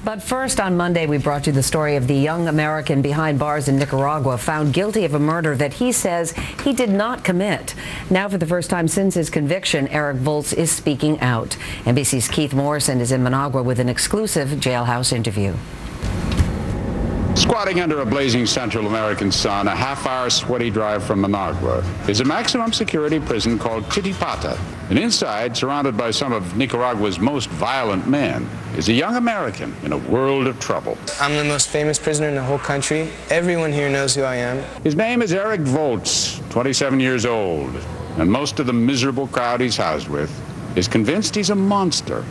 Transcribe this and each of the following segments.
But first, on Monday, we brought you the story of the young American behind bars in Nicaragua found guilty of a murder that he says he did not commit. Now, for the first time since his conviction, Eric VOLZ is speaking out. NBC's Keith Morrison is in Managua with an exclusive jailhouse interview. Squatting under a blazing Central American sun, a half-hour sweaty drive from Managua, is a maximum security prison called Titipata. And inside, surrounded by some of Nicaragua's most violent men, is a young American in a world of trouble. I'm the most famous prisoner in the whole country. Everyone here knows who I am. His name is Eric VOLZ, 27 years old, and most of the miserable crowd he's housed with is convinced he's a monster.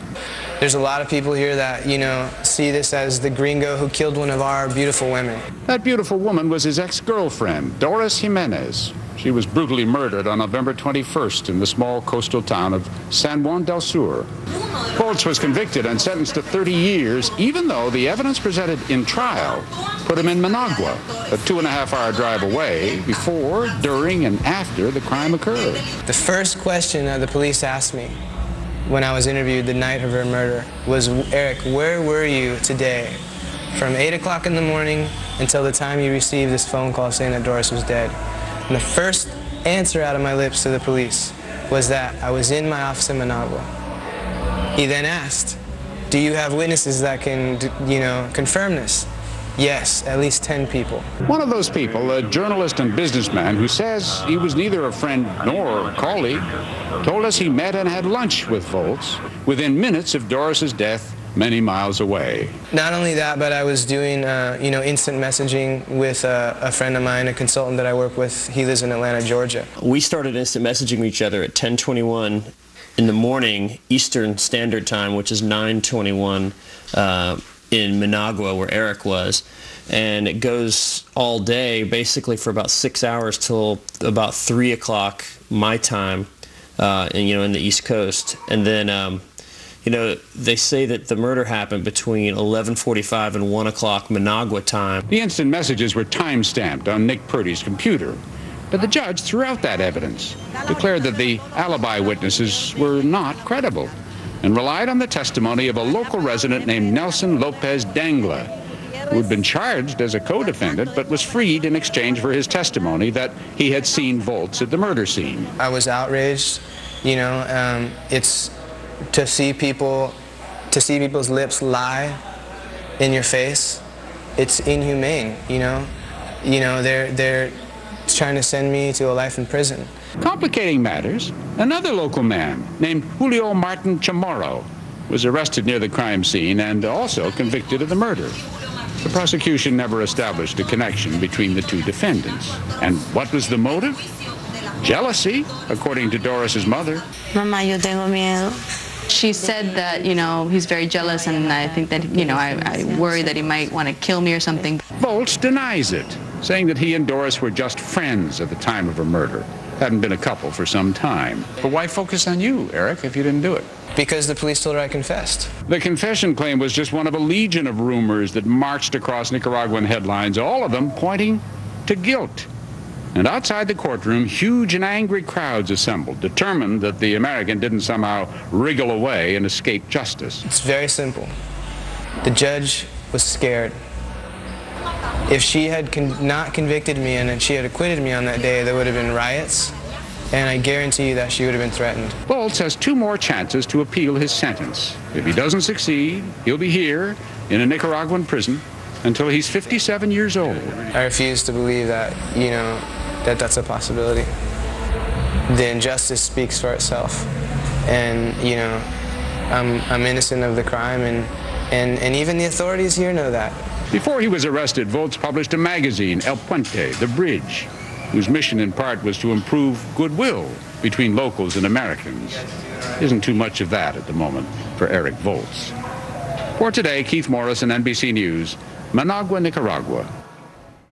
There's a lot of people here that, see this as the gringo who killed one of our beautiful women. That beautiful woman was his ex-girlfriend, Doris Jimenez. She was brutally murdered on November 21st in the small coastal town of San Juan del Sur. VOLZ was convicted and sentenced to 30 years, even though the evidence presented in trial put him in Managua, a 2.5-hour drive away, before, during, and after the crime occurred. The first question the police asked me when I was interviewed the night of her murder was, Eric, where were you today from 8 o'clock in the morning until the time you received this phone call saying that Doris was dead? And the first answer out of my lips to the police was that I was in my office in Managua. He then asked, do you have witnesses that can, confirm this? Yes, at least 10 people. One of those people, a journalist and businessman who says he was neither a friend nor a colleague, told us he met and had lunch with VOLZ within minutes of Doris's death many miles away. Not only that, but I was doing, instant messaging with a friend of mine, a consultant that I work with. He lives in Atlanta, Georgia. We started instant messaging each other at 10:21 in the morning, Eastern Standard Time, which is 9:21 in Managua, where Eric was, and it goes all day, basically for about 6 hours till about 3 o'clock my time, in the East Coast. And then, they say that the murder happened between 11:45 and 1 o'clock Managua time. The instant messages were time-stamped on Nick Purdy's computer, but the judge threw out that evidence, declared that the alibi witnesses were not credible, and relied on the testimony of a local resident named Nelson Lopez Dangla, who had been charged as a co-defendant but was freed in exchange for his testimony that he had seen VOLZ at the murder scene. I was outraged. It's to see people's lips lie in your face. It's inhumane. They're trying to send me to a life in prison. Complicating matters, another local man named Julio Martin Chamorro was arrested near the crime scene and also convicted of the murder. The prosecution never established a connection between the two defendants. And what was the motive? Jealousy, according to Doris's mother. Mamá, yo tengo miedo. She said that, he's very jealous, and I think that, I worry that he might want to kill me or something. VOLZ denies it, saying that he and Doris were just friends at the time of her murder. Hadn't been a couple for some time. But why focus on you, Eric, if you didn't do it? Because the police told her I confessed. The confession claim was just one of a legion of rumors that marched across Nicaraguan headlines, all of them pointing to guilt. And outside the courtroom, huge and angry crowds assembled, determined that the American didn't somehow wriggle away and escape justice. It's very simple. The judge was scared. If she had not convicted me and she had acquitted me on that day, there would have been riots, and I guarantee you that she would have been threatened. VOLZ has 2 more chances to appeal his sentence. If he doesn't succeed, he'll be here in a Nicaraguan prison until he's 57 years old. I refuse to believe that, that's a possibility. The injustice speaks for itself. And, I'm innocent of the crime, and even the authorities here know that. Before he was arrested, VOLZ published a magazine, El Puente, The Bridge, whose mission in part was to improve goodwill between locals and Americans. Isn't too much of that at the moment for Eric VOLZ. For today, Keith Morrison, NBC News, Managua, Nicaragua.